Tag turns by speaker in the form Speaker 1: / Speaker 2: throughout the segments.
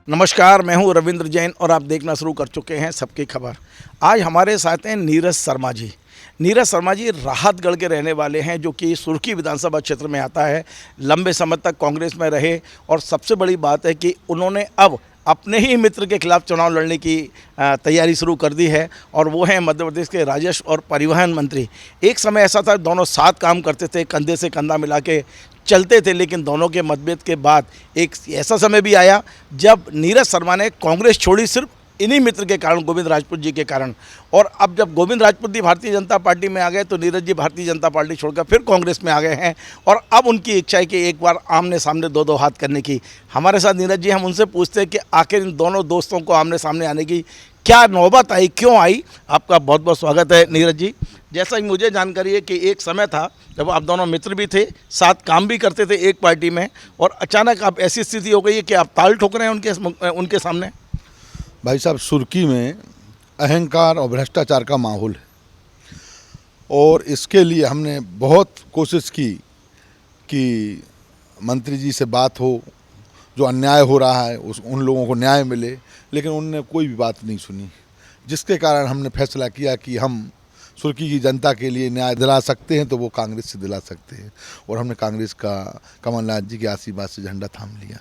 Speaker 1: नमस्कार, मैं हूं रविंद्र जैन और आप देखना शुरू कर चुके हैं सबकी खबर। आज हमारे साथ हैं नीरज शर्मा जी। नीरज शर्मा जी राहतगढ़ के रहने वाले हैं, जो कि सुर्खी विधानसभा क्षेत्र में आता है। लंबे समय तक कांग्रेस में रहे और सबसे बड़ी बात है कि उन्होंने अब अपने ही मित्र के खिलाफ चुनाव लड़ने की तैयारी शुरू कर दी है, और वो हैं मध्य प्रदेश के राजस्व और परिवहन मंत्री। एक समय ऐसा था दोनों साथ काम करते थे, कंधे से कंधा मिला के चलते थे, लेकिन दोनों के मतभेद के बाद एक ऐसा समय भी आया जब नीरज शर्मा ने कांग्रेस छोड़ी, सिर्फ इन्हीं मित्र के कारण, गोविंद राजपूत जी के कारण। और अब जब गोविंद राजपूत जी भारतीय जनता पार्टी में आ गए तो नीरज जी भारतीय जनता पार्टी छोड़कर फिर कांग्रेस में आ गए हैं, और अब उनकी इच्छा है कि एक बार आमने सामने दो हाथ करने की। हमारे साथ नीरज जी, हम उनसे पूछते हैं कि आखिर इन दोनों दोस्तों को आमने सामने आने की क्या नौबत आई, क्यों आई। आपका बहुत बहुत स्वागत है नीरज जी। जैसा कि मुझे जानकारी है कि एक समय था जब आप दोनों मित्र भी थे, साथ काम भी करते थे एक पार्टी में, और अचानक अब ऐसी स्थिति हो गई है कि आप ताल ठोक रहे हैं उनके सामने।
Speaker 2: भाई साहब, सुर्खी में अहंकार और भ्रष्टाचार का माहौल है, और इसके लिए हमने बहुत कोशिश की कि मंत्री जी से बात हो, जो अन्याय हो रहा है उन लोगों को न्याय मिले, लेकिन उनने कोई भी बात नहीं सुनी, जिसके कारण हमने फैसला किया कि हम सुर्खी की जनता के लिए न्याय दिला सकते हैं तो वो कांग्रेस से दिला सकते हैं, और हमने कांग्रेस का कमलनाथ जी के आशीर्वाद से झंडा थाम लिया।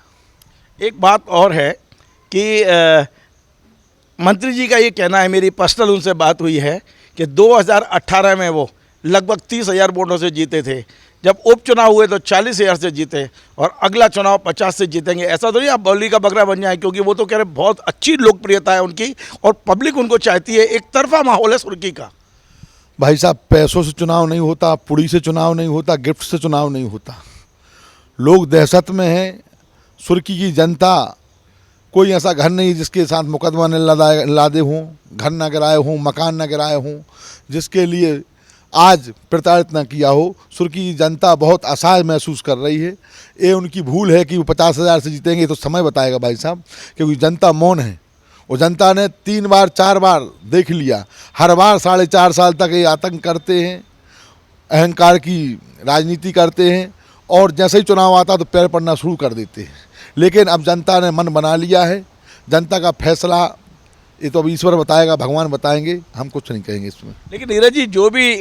Speaker 1: एक बात और है कि मंत्री जी का ये कहना है, मेरी पर्सनल उनसे बात हुई है, कि 2018 में वो लगभग 30,000 वोटों से जीते थे, जब उपचुनाव हुए तो 40,000 से जीते, और अगला चुनाव 50 से जीतेंगे। ऐसा तो नहीं आप बौली का बकरा बन जाए, क्योंकि वो तो कह रहे बहुत अच्छी लोकप्रियता है उनकी और पब्लिक उनको चाहती है। एक तरफा माहौल है सुर्खी का।
Speaker 2: भाई साहब, पैसों से चुनाव नहीं होता, पुड़ी से चुनाव नहीं होता, गिफ्ट से चुनाव नहीं होता। लोग दहशत में हैं। सुर्खी की जनता, कोई ऐसा घर नहीं जिसके साथ मुकदमा न लादे हों, घर न गिराए हों, मकान न गिराए हों, जिसके लिए आज प्रताड़ित न किया हो। सुर्खी की जनता बहुत असहाय महसूस कर रही है। ये उनकी भूल है कि वो 50,000 से जीतेंगे, तो समय बताएगा भाई साहब, क्योंकि जनता मौन है। और जनता ने 3 बार 4 बार देख लिया, हर बार 4.5 साल तक ये आतंक करते हैं, अहंकार की राजनीति करते हैं, और जैसे ही चुनाव आता तो पैर पड़ना शुरू कर देते हैं। लेकिन अब जनता ने मन बना लिया है। जनता का फैसला ये तो अब ईश्वर बताएगा, भगवान बताएंगे, हम कुछ नहीं कहेंगे इसमें।
Speaker 1: लेकिन नीरज जी, जो भी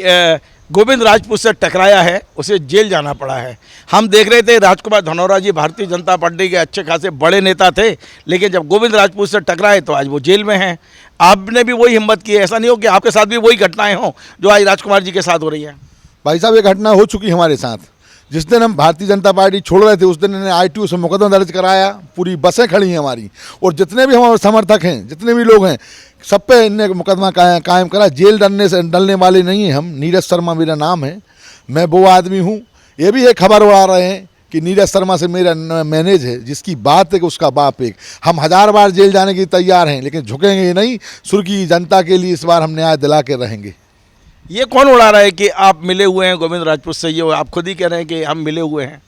Speaker 1: गोविंद राजपूत से टकराया है उसे जेल जाना पड़ा है। हम देख रहे थे राजकुमार धनौरा जी भारतीय जनता पार्टी के अच्छे खासे बड़े नेता थे, लेकिन जब गोविंद राजपूत से टकराए तो आज वो जेल में हैं। आपने भी वही हिम्मत की है, ऐसा नहीं हो कि आपके साथ भी वही घटनाएं हों जो आज राजकुमार जी के साथ हो रही हैं।
Speaker 2: भाई साहब, ये घटना हो चुकी हमारे साथ। जिस दिन हम भारतीय जनता पार्टी छोड़ रहे थे उस दिन इन्होंने ITO से मुकदमा दर्ज कराया, पूरी बसें खड़ी हैं हमारी, और जितने भी हमारे समर्थक हैं, जितने भी लोग हैं, सब पे इन्होंने मुकदमा कायम करा। जेल डलने वाले नहीं हैं हम। नीरज शर्मा मेरा नाम है, मैं वो आदमी हूँ। ये भी एक खबर उड़ा रहे हैं कि नीरज शर्मा से मेरा मैनेज है, जिसकी बात है कि उसका बाप एक। हम 1000 बार जेल जाने के तैयार हैं, लेकिन झुकेंगे नहीं। सुर्खी जनता के लिए इस बार हम न्याय दिला के रहेंगे।
Speaker 1: ये कौन उड़ा रहा है कि आप मिले हुए हैं गोविंद राजपूत से? ये आप खुद ही कह रहे हैं कि हम मिले हुए हैं।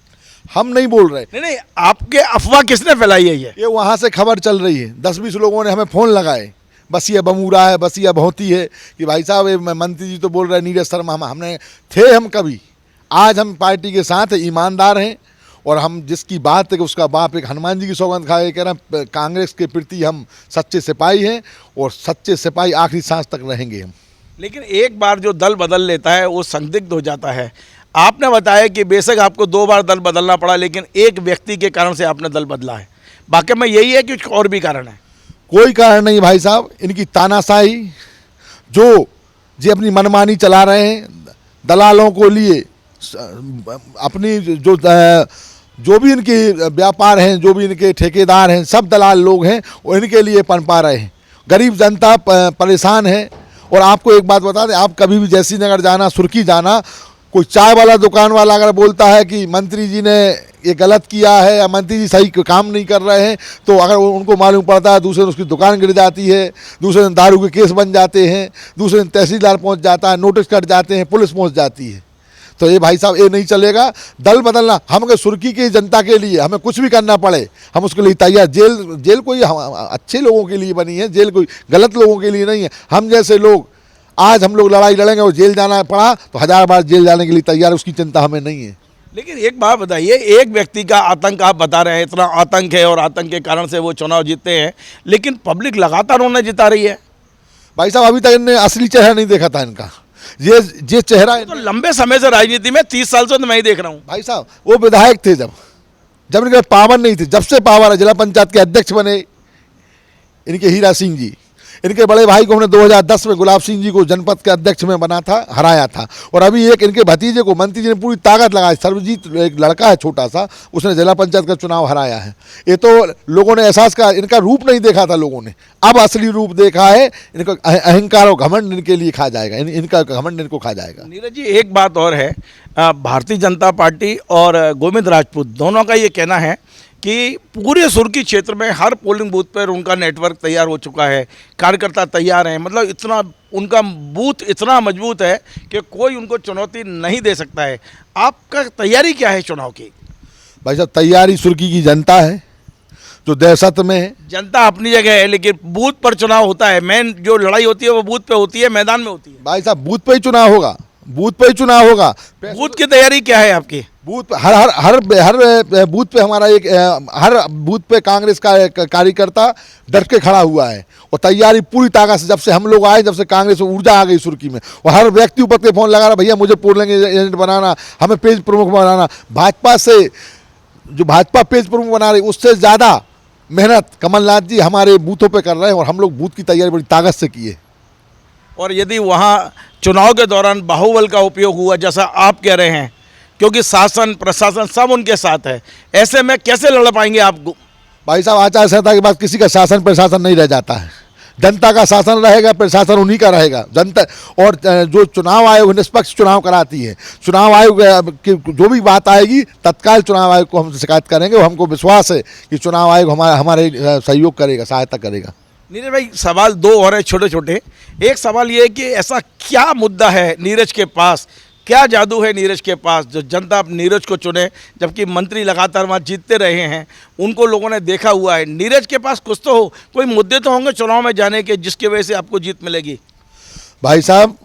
Speaker 2: हम नहीं बोल रहे।
Speaker 1: नहीं, आपके अफवाह किसने फैलाई है? ये
Speaker 2: वहाँ से खबर चल रही है। 10-20 लोगों ने हमें फ़ोन लगाए, बस ये बमूरा है, बस ये बहुती है, कि भाई साहब ये मंत्री जी तो बोल रहे हैं नीरज शर्मा। हमने थे हम कभी, आज हम पार्टी के साथ ईमानदार हैं, और हम जिसकी बात है कि उसका बाप एक, हनुमान जी की सौगंध खा के कह रहे हैं, कांग्रेस के प्रति हम सच्चे सिपाही हैं, और सच्चे सिपाही आखिरी सांस तक रहेंगे हम।
Speaker 1: लेकिन एक बार जो दल बदल लेता है वो संदिग्ध हो जाता है। आपने बताया कि बेशक आपको 2 बार दल बदलना पड़ा, लेकिन एक व्यक्ति के कारण से आपने दल बदला है। वाकई में यही है कि कुछ और भी कारण है?
Speaker 2: कोई कारण नहीं भाई साहब। इनकी तानाशाही, जो जी अपनी मनमानी चला रहे हैं, दलालों को लिए अपनी जो भी इनके व्यापार हैं, जो भी इनके ठेकेदार हैं, सब दलाल लोग हैं, वो इनके लिए पनपा रहे हैं। गरीब जनता परेशान है। और आपको एक बात बता दें, आप कभी भी जैसी नगर जाना, सुर्खी जाना, कोई चाय वाला दुकान वाला अगर बोलता है कि मंत्री जी ने ये गलत किया है या मंत्री जी सही काम नहीं कर रहे हैं, तो अगर उनको मालूम पड़ता है, दूसरे दिन उसकी दुकान गिर जाती है, दूसरे दिन दारू के केस बन जाते हैं, दूसरे दिन तहसीलदार पहुंच जाता है, नोटिस कट जाते हैं, पुलिस पहुंच जाती है। तो ये भाई साहब, ये नहीं चलेगा। दल बदलना, हम अगर सुर्खी की जनता के लिए हमें कुछ भी करना पड़े, हम उसके लिए तैयार। जेल कोई अच्छे लोगों के लिए बनी है, जेल कोई गलत लोगों के लिए नहीं है। हम जैसे लोग, आज हम लोग लड़ाई लड़ेंगे और जेल जाना पड़ा तो 1000 बार जेल जाने के लिए तैयार, उसकी चिंता हमें नहीं है।
Speaker 1: लेकिन एक बात बताइए, एक व्यक्ति का आतंक आप बता रहे हैं, इतना आतंक है और आतंक के कारण से वो चुनाव जीतते हैं, लेकिन पब्लिक लगातार उन्हें जिता रही है।
Speaker 2: भाई साहब अभी तक इनने असली चेहरा नहीं देखा था इनका। ये चेहरा
Speaker 1: तो लंबे समय से राजनीति में 30 साल से तो मैं ही देख रहा हूँ।
Speaker 2: भाई साहब वो विधायक थे जब इनके पावर नहीं थी, जब से पावर है, जिला पंचायत के अध्यक्ष बने इनके हीरा सिंह जी। इनके बड़े भाई को हमने 2010 में गुलाब सिंह जी को जनपद के अध्यक्ष में बना था, हराया था। और अभी एक इनके भतीजे को मंत्री जी ने पूरी ताकत लगाई, सर्वजीत एक लड़का है छोटा सा, उसने जिला पंचायत का चुनाव हराया है। ये तो लोगों ने एहसास का, इनका रूप नहीं देखा था लोगों ने, अब असली रूप देखा है। इनका अहंकार और घमंड इनके लिए खा जाएगा, इनका घमंड इनको खा जाएगा।
Speaker 1: नीरज जी, एक बात और है, भारतीय जनता पार्टी और गोविंद राजपूत दोनों का ये कहना है कि पूरे सुर्खी क्षेत्र में हर पोलिंग बूथ पर उनका नेटवर्क तैयार हो चुका है, कार्यकर्ता तैयार हैं, मतलब इतना उनका बूथ इतना मजबूत है कि कोई उनको चुनौती नहीं दे सकता है। आपका तैयारी क्या है चुनाव की?
Speaker 2: भाई साहब तैयारी सुर्खी की जनता है जो दहशत में है।
Speaker 1: जनता अपनी जगह है, लेकिन बूथ पर चुनाव होता है। मेन जो लड़ाई होती है वो बूथ पे होती है, मैदान में होती है।
Speaker 2: भाई साहब बूथ पे ही चुनाव होगा, बूथ पे ही चुनाव होगा।
Speaker 1: बूथ की तैयारी क्या है आपकी?
Speaker 2: बूथ पे हर बूथ पे हमारा हर बूथ पे कांग्रेस का कार्यकर्ता डट के खड़ा हुआ है और तैयारी पूरी ताकत से, जब से हम लोग आए, जब से कांग्रेस में ऊर्जा आ गई सुर्खी में, और हर व्यक्ति ऊपर के फोन लगा रहा, भैया मुझे पोलिंग एजेंट बनाना, हमें पेज प्रमुख बनाना। भाजपा से जो भाजपा पेज प्रमुख बना रही, उससे ज़्यादा मेहनत कमलनाथ जी हमारे बूथों पे कर रहे हैं और हम लोग बूथ की तैयारी बड़ी ताकत से किए।
Speaker 1: और यदि वहाँ चुनाव के दौरान बाहुबल का उपयोग हुआ जैसा आप कह रहे हैं, क्योंकि शासन प्रशासन सब उनके साथ है, ऐसे में कैसे लड़ पाएंगे आप?
Speaker 2: भाई साहब आचार संहिता के बाद किसी का शासन प्रशासन नहीं रह जाता है, जनता का शासन रहेगा, प्रशासन उन्हीं का रहेगा। जनता और जो चुनाव आयोग निष्पक्ष चुनाव कराती है, चुनाव आयोग की जो भी बात आएगी तत्काल चुनाव आयोग को हम शिकायत करेंगे और हमको विश्वास है कि चुनाव आयोग हमारे सहयोग करेगा, सहायता करेगा।
Speaker 1: नीरज भाई, सवाल दो और है छोटे छोटे। एक सवाल ये है कि ऐसा क्या मुद्दा है नीरज के पास, क्या जादू है नीरज के पास जो जनता नीरज को चुने, जबकि मंत्री लगातार वहाँ जीतते रहे हैं, उनको लोगों ने देखा हुआ है। नीरज के पास कुछ तो हो, कोई मुद्दे तो होंगे चुनाव में जाने के जिसकी वजह से आपको जीत मिलेगी।
Speaker 2: भाई साहब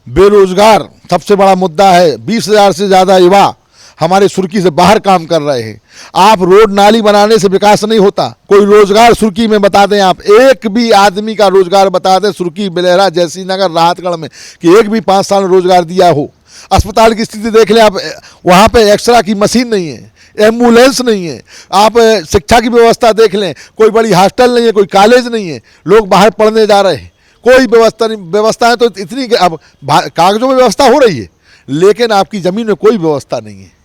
Speaker 2: बेरोजगार सबसे बड़ा मुद्दा है। 20,000 से ज़्यादा युवा हमारे सुर्खी से बाहर काम कर रहे हैं। आप रोड नाली बनाने से विकास नहीं होता। कोई रोजगार सुर्खी में बता दें, आप एक भी आदमी का रोजगार बता दें सुर्खी, बिलेहरा, जैसी नगर, राहतगढ़ में, कि एक भी 5 साल रोजगार दिया हो। अस्पताल की स्थिति देख लें आप, वहाँ पे एक्सरे की मशीन नहीं है, एम्बुलेंस नहीं है। आप शिक्षा की व्यवस्था देख लें, कोई बड़ी हॉस्टल नहीं है, कोई कॉलेज नहीं है, लोग बाहर पढ़ने जा रहे हैं, कोई व्यवस्था नहीं। व्यवस्थाएं तो इतनी, अब कागजों में व्यवस्था हो रही है लेकिन आपकी ज़मीन में कोई व्यवस्था नहीं है।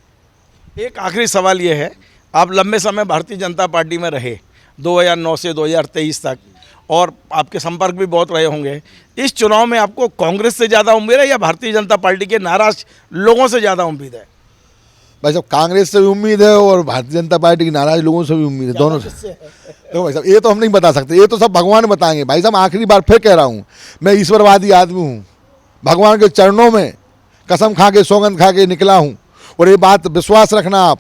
Speaker 1: एक आखिरी सवाल ये है, आप लंबे समय भारतीय जनता पार्टी में रहे, 2009 से 2023 तक, और आपके संपर्क भी बहुत रहे होंगे। इस चुनाव में आपको कांग्रेस से ज़्यादा उम्मीद है या भारतीय जनता पार्टी के नाराज लोगों से ज़्यादा उम्मीद है?
Speaker 2: भाई साहब कांग्रेस से भी उम्मीद है और भारतीय जनता पार्टी के नाराज लोगों से भी उम्मीद है, दोनों से। तो भाई साहब ये तो हम नहीं बता सकते, ये तो सब भगवान बताएंगे। भाई साहब आखिरी बार फिर कह रहा हूँ, मैं ईश्वरवादी आदमी हूँ, भगवान के चरणों में कसम खा के सौगंध खा के निकला हूँ। और ये बात विश्वास रखना आप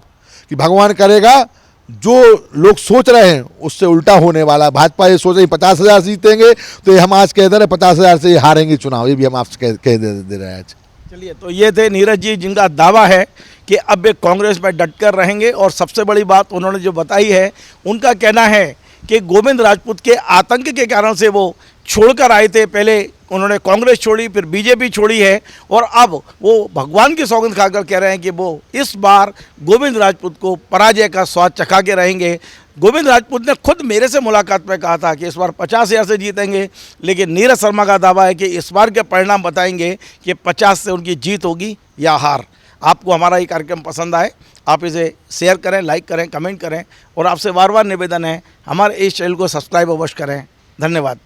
Speaker 2: कि भगवान करेगा, जो लोग सोच रहे हैं उससे उल्टा होने वाला है। भाजपा ये सोच रही 50,000 जीतेंगे, तो ये हम आज कह दे रहे 50,000 से ये हारेंगे चुनाव, ये भी हम आपसे कह दे रहे हैं आज।
Speaker 1: चलिए, तो ये थे नीरज जी, जिनका दावा है कि अब वे कांग्रेस में डटकर रहेंगे। और सबसे बड़ी बात उन्होंने जो बताई है, उनका कहना है कि गोविंद राजपूत के आतंक के कारण से वो छोड़कर आए थे। पहले उन्होंने कांग्रेस छोड़ी, फिर बीजेपी छोड़ी है, और अब वो भगवान की सौगंध खाकर कह रहे हैं कि वो इस बार गोविंद राजपूत को पराजय का स्वाद चखा के रहेंगे। गोविंद राजपूत ने खुद मेरे से मुलाकात में कहा था कि इस बार 50,000 से जीतेंगे, लेकिन नीरज शर्मा का दावा है कि इस बार के परिणाम बताएंगे कि 50 से उनकी जीत होगी या हार। आपको हमारा ये कार्यक्रम पसंद आए, आप इसे शेयर करें, लाइक करें, कमेंट करें, और आपसे बार बार निवेदन है हमारे इस चैनल को सब्सक्राइब अवश्य करें। धन्यवाद।